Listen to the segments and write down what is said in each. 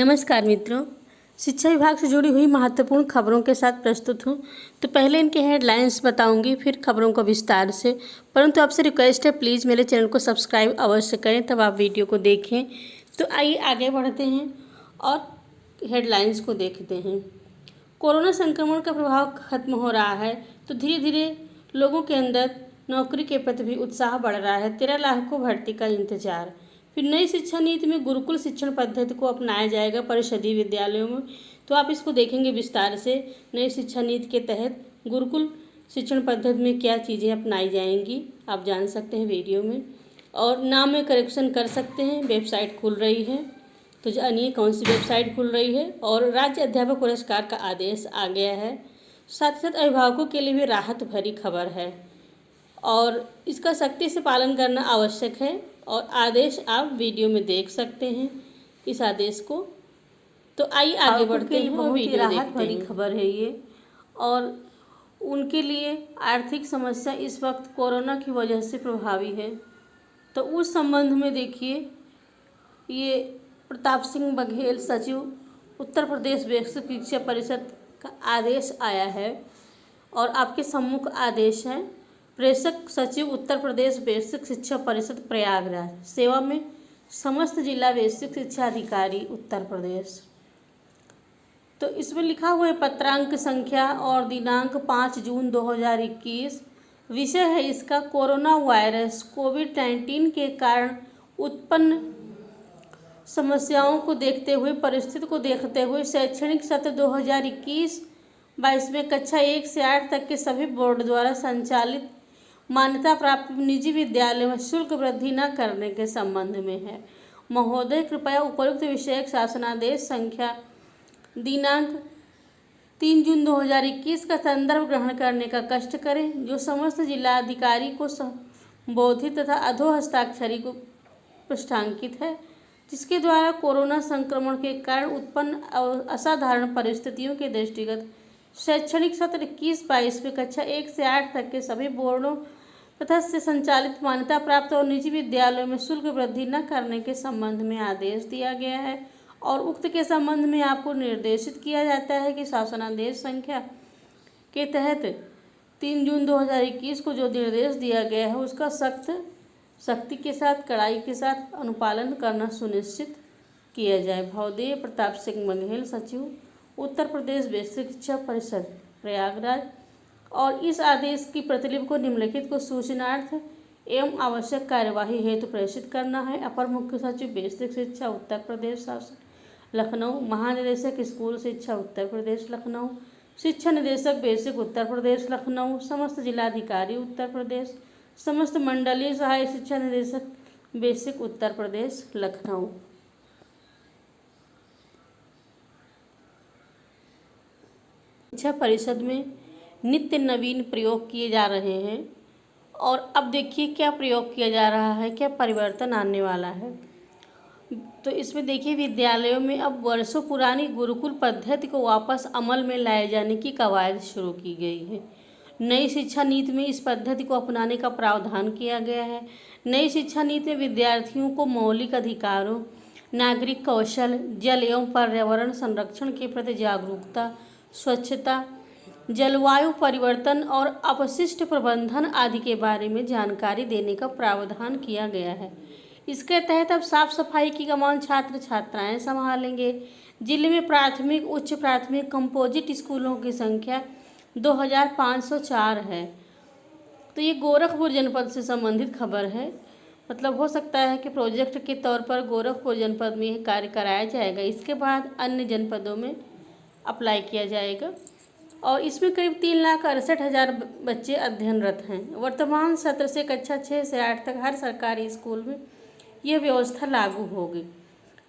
नमस्कार मित्रों, शिक्षा विभाग से जुड़ी हुई महत्वपूर्ण खबरों के साथ प्रस्तुत हूँ। तो पहले इनके हेडलाइंस बताऊंगी, फिर खबरों को विस्तार से। परंतु आपसे रिक्वेस्ट है, प्लीज़ मेरे चैनल को सब्सक्राइब अवश्य करें, तब आप वीडियो को देखें। तो आइए आगे बढ़ते हैं और हेडलाइंस को देखते हैं। कोरोना संक्रमण का प्रभाव खत्म हो रहा है, तो धीरे धीरे लोगों के अंदर नौकरी के प्रति भी उत्साह बढ़ रहा है। 13 लाख को भर्ती का इंतजार। फिर नई शिक्षा नीति में गुरुकुल शिक्षण पद्धति को अपनाया जाएगा परिषदीय विद्यालयों में। तो आप इसको देखेंगे विस्तार से। नई शिक्षा नीति के तहत गुरुकुल शिक्षण पद्धति में क्या चीज़ें अपनाई जाएंगी आप जान सकते हैं वीडियो में। और नाम में करेक्शन कर सकते हैं। वेबसाइट खुल रही है, तो जानिए कौन सी वेबसाइट खुल रही है। और राज्य अध्यापक पुरस्कार का आदेश आ गया है। साथ ही साथ अभिभावकों के लिए भी राहत भरी खबर है और इसका सख्ती से पालन करना आवश्यक है। और आदेश आप वीडियो में देख सकते हैं इस आदेश को। तो आइए आगे बढ़ते हैं और वीडियो राहत भरी खबर है ये। और उनके लिए आर्थिक समस्या इस वक्त कोरोना की वजह से प्रभावी है। तो उस संबंध में देखिए, ये प्रताप सिंह बघेल सचिव उत्तर प्रदेश बेसिक शिक्षा परिषद का आदेश आया है और आपके सम्मुख आदेश है। प्रेषक सचिव उत्तर प्रदेश बेसिक शिक्षा परिषद प्रयागराज, सेवा में समस्त जिला बेसिक शिक्षा अधिकारी उत्तर प्रदेश। तो इसमें लिखा हुआ है पत्रांक संख्या और दिनांक 5 जून 2021। विषय है इसका कोरोना वायरस कोविड-19 के कारण उत्पन्न समस्याओं को देखते हुए, परिस्थिति को देखते हुए शैक्षणिक सत्र 2021-22 में कक्षा 1 से 8 तक के सभी बोर्ड द्वारा संचालित मान्यता प्राप्त निजी विद्यालयों में शुल्क वृद्धि न करने के संबंध में है। महोदय कृपया उपयुक्त विषयक शासनादेश संख्या दिनांक 3 जून 2021 का संदर्भ ग्रहण करने का कष्ट करें, जो समस्त जिलाधिकारी को संबोधित तथा अधो हस्ताक्षरी को पृष्ठांकित है, जिसके द्वारा कोरोना संक्रमण के कारण उत्पन्न असाधारण परिस्थितियों के दृष्टिगत शैक्षणिक सत्र 21-22 में कक्षा 1 से 8 तक के सभी बोर्डों तथा से संचालित मान्यता प्राप्त और निजी विद्यालयों में शुल्क वृद्धि न करने के संबंध में आदेश दिया गया है। और उक्त के संबंध में आपको निर्देशित किया जाता है कि शासनादेश संख्या के तहत 3 जून 2021 को जो निर्देश दिया गया है उसका सख्ती के साथ, कड़ाई के साथ अनुपालन करना सुनिश्चित किया जाए। भवदेव प्रताप सिंह बघेल सचिव उत्तर प्रदेश बेसिक शिक्षा परिषद प्रयागराज। और इस आदेश की प्रतिलिपि को निम्नलिखित को सूचनार्थ एवं आवश्यक कार्यवाही हेतु प्रेषित करना है। अपर मुख्य सचिव बेसिक शिक्षा उत्तर प्रदेश शासन लखनऊ, महानिदेशक स्कूल शिक्षा उत्तर प्रदेश लखनऊ, शिक्षा निदेशक बेसिक उत्तर प्रदेश लखनऊ, समस्त जिलाधिकारी उत्तर प्रदेश, समस्त मंडलीय सहायक शिक्षा निदेशक बेसिक उत्तर प्रदेश लखनऊ। शिक्षा परिषद में नित्य नवीन प्रयोग किए जा रहे हैं और अब देखिए क्या प्रयोग किया जा रहा है, क्या परिवर्तन आने वाला है। तो इसमें देखिए, विद्यालयों में अब वर्षों पुरानी गुरुकुल पद्धति को वापस अमल में लाए जाने की कवायद शुरू की गई है। नई शिक्षा नीति में इस पद्धति को अपनाने का प्रावधान किया गया है। नई शिक्षा नीति में विद्यार्थियों को मौलिक अधिकारों, नागरिक कौशल, जल एवं पर्यावरण संरक्षण के प्रति जागरूकता, स्वच्छता, जलवायु परिवर्तन और अपशिष्ट प्रबंधन आदि के बारे में जानकारी देने का प्रावधान किया गया है। इसके तहत अब साफ सफाई की कमान छात्र छात्राएं संभालेंगे। जिले में प्राथमिक, उच्च प्राथमिक कंपोजिट स्कूलों की संख्या 2504 है। तो ये गोरखपुर जनपद से संबंधित खबर है। मतलब हो सकता है कि प्रोजेक्ट के तौर पर गोरखपुर जनपद में यह कार्य कराया जाएगा, इसके बाद अन्य जनपदों में अप्लाई किया जाएगा। और इसमें करीब 3,68,000 बच्चे अध्ययनरत हैं। वर्तमान सत्र से कक्षा 6 से 8 तक हर सरकारी स्कूल में यह व्यवस्था लागू होगी।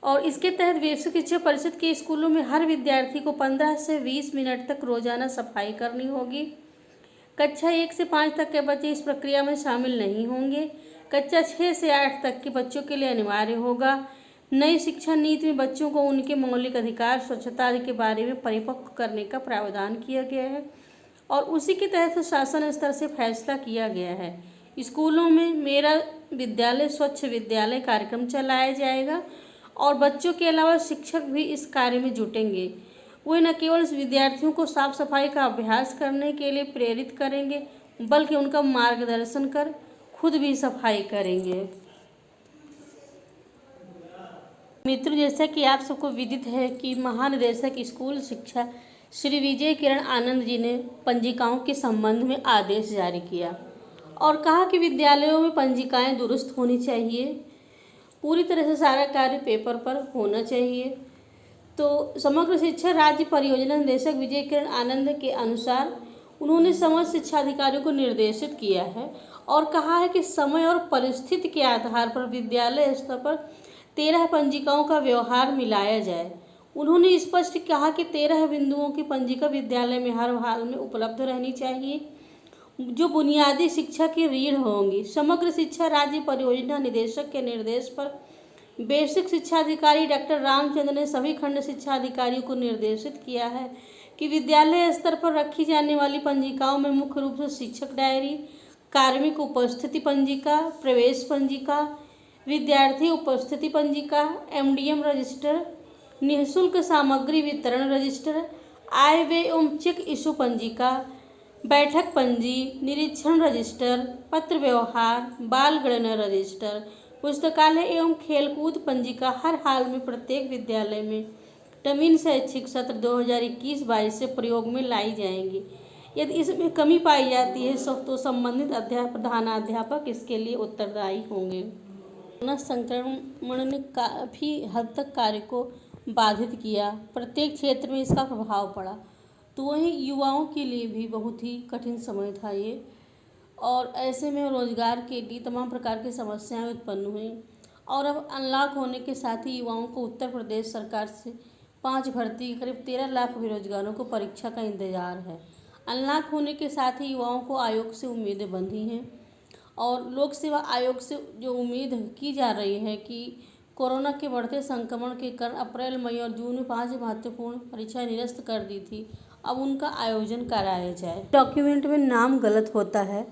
और इसके तहत बेसिक शिक्षा परिषद के स्कूलों में हर विद्यार्थी को 15 से 20 मिनट तक रोजाना सफाई करनी होगी। कक्षा 1 से 5 तक के बच्चे इस प्रक्रिया में शामिल नहीं होंगे। कक्षा 6 से 8 तक के बच्चों के लिए अनिवार्य होगा। नई शिक्षा नीति में बच्चों को उनके मौलिक अधिकार, स्वच्छता आदि के बारे में परिपक्व करने का प्रावधान किया गया है और उसी के तहत शासन स्तर से फैसला किया गया है। स्कूलों में मेरा विद्यालय स्वच्छ विद्यालय कार्यक्रम चलाया जाएगा और बच्चों के अलावा शिक्षक भी इस कार्य में जुटेंगे। वे न केवल विद्यार्थियों को साफ सफाई का अभ्यास करने के लिए प्रेरित करेंगे, बल्कि उनका मार्गदर्शन कर खुद भी सफाई करेंगे। मित्रों, जैसा कि आप सबको विदित है कि महानिदेशक स्कूल शिक्षा श्री विजय किरण आनंद जी ने पंजिकाओं के संबंध में आदेश जारी किया और कहा कि विद्यालयों में पंजिकाएं दुरुस्त होनी चाहिए, पूरी तरह से सारा कार्य पेपर पर होना चाहिए। तो समग्र शिक्षा राज्य परियोजना निदेशक विजय किरण आनंद के अनुसार उन्होंने समस्त शिक्षा अधिकारियों को निर्देशित किया है और कहा है कि समय और परिस्थिति के आधार पर विद्यालय स्तर पर 13 पंजिकाओं का व्यवहार मिलाया जाए। उन्होंने स्पष्ट कहा कि 13 बिंदुओं की पंजिका विद्यालय में हर हाल में उपलब्ध रहनी चाहिए, जो बुनियादी शिक्षा की रीढ़ होंगी। समग्र शिक्षा राज्य परियोजना निदेशक के निर्देश पर बेसिक शिक्षा अधिकारी डॉक्टर रामचंद्र ने सभी खंड शिक्षा अधिकारियों को निर्देशित किया है कि विद्यालय स्तर पर रखी जाने वाली पंजिकाओं में मुख्य रूप से शिक्षक डायरी, कार्मिक उपस्थिति पंजिका, प्रवेश पंजिका, विद्यार्थी उपस्थिति पंजिका, एमडीएम रजिस्टर, निःशुल्क सामग्री वितरण रजिस्टर, आय व्यय एवं चेक इशू पंजिका, बैठक पंजी, निरीक्षण रजिस्टर, पत्र व्यवहार, बाल गणना रजिस्टर, पुस्तकालय एवं खेलकूद पंजिका हर हाल में प्रत्येक विद्यालय में नवीन शैक्षिक सत्र 2021-22 से प्रयोग में लाई जाएंगी। यदि इसमें कमी पाई जाती है तो संबंधित प्रधानाध्यापक इसके लिए उत्तरदायी होंगे। कोरोना संक्रमण ने काफ़ी हद तक कार्य को बाधित किया, प्रत्येक क्षेत्र में इसका प्रभाव पड़ा, तो वहीं युवाओं के लिए भी बहुत ही कठिन समय था ये। और ऐसे में रोजगार के लिए तमाम प्रकार की समस्याएं उत्पन्न हुई और अब अनलॉक होने के साथ ही युवाओं को उत्तर प्रदेश सरकार से 5 भर्ती करीब 13 लाख बेरोजगारों को परीक्षा का इंतजार है। अनलॉक होने के साथ ही युवाओं को आयोग से उम्मीदें बंधी हैं और लोक सेवा आयोग से जो उम्मीद की जा रही है कि कोरोना के बढ़ते संक्रमण के कारण अप्रैल, मई और जून में 5 महत्वपूर्ण परीक्षाएं निरस्त कर दी थी, अब उनका आयोजन कराया जाए। डॉक्यूमेंट में नाम गलत होता है,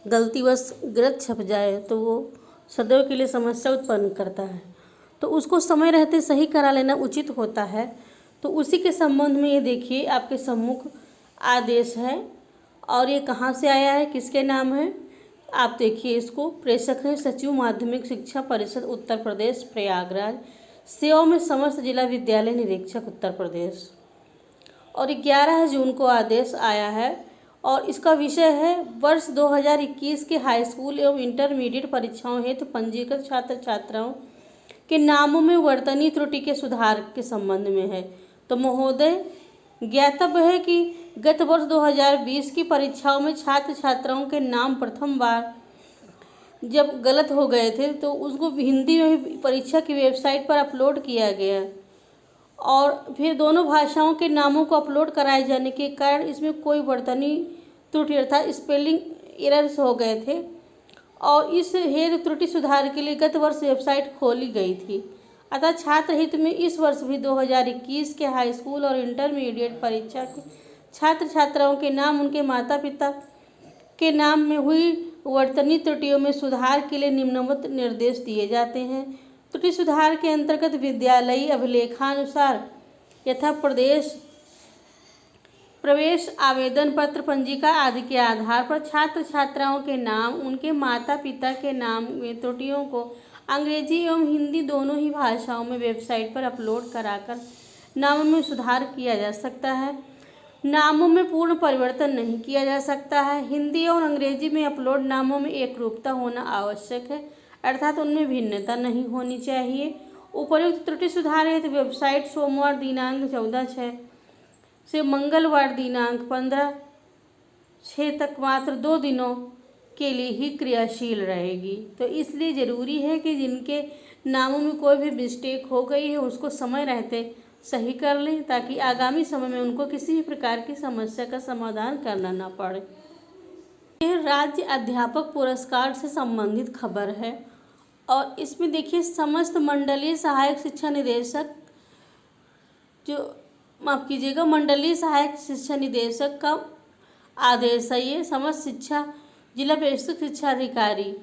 गलतीवश गलत छप जाए तो वो सदैव के लिए समस्या उत्पन्न करता है, तो उसको समय रहते सही करा लेना उचित होता है। तो उसी के संबंध में ये देखिए आपके सम्मुख आदेश है और ये कहाँ से आया है, किसके नाम है, आप देखिए इसको। प्रेषक है सचिव माध्यमिक शिक्षा परिषद उत्तर प्रदेश प्रयागराज, सेवा में समस्त जिला विद्यालय निरीक्षक उत्तर प्रदेश। और 11 जून को आदेश आया है और इसका विषय है वर्ष 2021 के हाई स्कूल एवं इंटरमीडिएट परीक्षाओं हेतु पंजीकृत छात्र छात्राओं के नामों में वर्तनी त्रुटि के सुधार के संबंध में है। तो महोदय, ज्ञातव्य है कि गत वर्ष 2020 की परीक्षाओं में छात्र छात्राओं के नाम प्रथम बार जब गलत हो गए थे तो उसको हिंदी में परीक्षा की वेबसाइट पर अपलोड किया गया और फिर दोनों भाषाओं के नामों को अपलोड कराए जाने के कारण इसमें कोई वर्तनी त्रुटि अर्थात स्पेलिंग एरर्स हो गए थे और इस हेतु त्रुटि सुधार के लिए गत वर्ष वेबसाइट खोली गई थी। अतः छात्र हित में इस वर्ष भी 2021 के हाई स्कूल और इंटरमीडिएट परीक्षा के छात्र छात्राओं के नाम उनके माता पिता के नाम में हुई वर्तनी त्रुटियों में सुधार के लिए निम्नवत निर्देश दिए जाते हैं। त्रुटि सुधार के अंतर्गत विद्यालयी अभिलेखानुसार यथा प्रवेश आवेदन पत्र, पंजिका आदि के आधार पर छात्र छात्राओं के नाम उनके माता पिता के नाम में त्रुटियों को अंग्रेजी एवं हिंदी दोनों ही भाषाओं में वेबसाइट पर अपलोड कराकर नामों में सुधार किया जा सकता है। नामों में पूर्ण परिवर्तन नहीं किया जा सकता है। हिंदी और अंग्रेजी में अपलोड नामों में एक रूपता होना आवश्यक है, अर्थात उनमें भिन्नता नहीं होनी चाहिए। उपर्युक्त त्रुटि सुधार हेतु वेबसाइट सोमवार दिनांक 14/6 से मंगलवार दिनांक 15/6 तक मात्र 2 दिनों के लिए ही क्रियाशील रहेगी। तो इसलिए ज़रूरी है कि जिनके नामों में कोई भी मिस्टेक हो गई है उसको समय रहते सही कर लें ताकि आगामी समय में उनको किसी भी प्रकार की समस्या का समाधान करना ना पड़े। यह राज्य अध्यापक पुरस्कार से संबंधित खबर है और इसमें देखिए समस्त मंडलीय सहायक शिक्षा निदेशक मंडलीय सहायक शिक्षा निदेशक का आदेश है। ये समस्त शिक्षा जिला बेसिक शिक्षा अधिकारी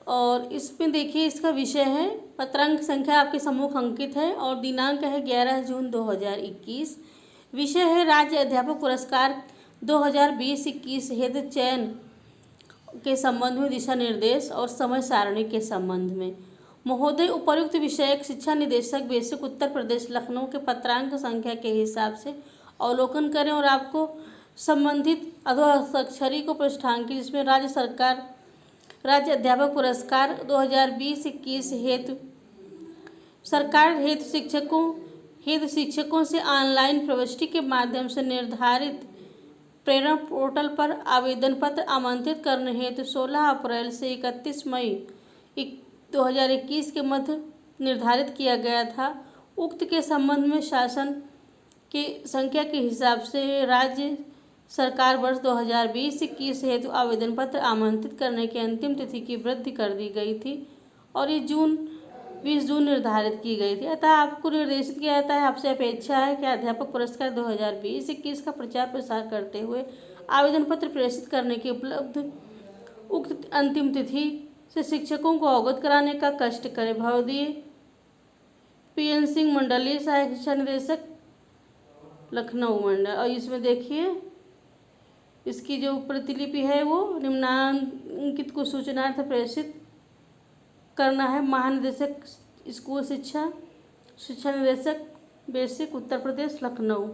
और इसमें देखिए इसका विषय है पत्रांक संख्या आपके सम्मुख अंकित है और दिनांक है 11 जून 2021। विषय है राज्य अध्यापक पुरस्कार 2020-21 हेतु चयन के संबंध में दिशा निर्देश और समय सारणी के संबंध में। महोदय, उपर्युक्त विषयक शिक्षा निदेशक बेसिक उत्तर प्रदेश लखनऊ के पत्रांक संख्या के हिसाब से अवलोकन करें और आपको संबंधित अधोहस्ताक्षरी को पृष्ठांकित, जिसमें राज्य अध्यापक पुरस्कार 2020-21 हेतु सरकार हेतु शिक्षकों से ऑनलाइन प्रविष्टि के माध्यम से निर्धारित प्रेरणा पोर्टल पर आवेदन पत्र आमंत्रित करने हेतु 16 अप्रैल से 31 मई 2021 के मध्य निर्धारित किया गया था। उक्त के संबंध में शासन के संख्या के हिसाब से राज्य सरकार वर्ष 2020-21 हेतु आवेदन पत्र आमंत्रित करने की अंतिम तिथि की वृद्धि कर दी गई थी और ये 20 जून निर्धारित की गई थी। अतः आपको निर्देशित किया जाता है, आपसे अपेक्षा है कि अध्यापक पुरस्कार 2020-21 का प्रचार प्रसार करते हुए आवेदन पत्र प्रेषित करने की उपलब्ध उक्त अंतिम तिथि से शिक्षकों को अवगत कराने का कष्ट करें। भवदीय PN सिंह, मंडलीय सहायक शिक्षा निदेशक, लखनऊ मंडल। और इसमें देखिए इसकी जो प्रतिलिपि है वो निम्नांकित को सूचनार्थ प्रेषित करना है। महानिदेशक स्कूल शिक्षा निदेशक बेसिक उत्तर प्रदेश लखनऊ।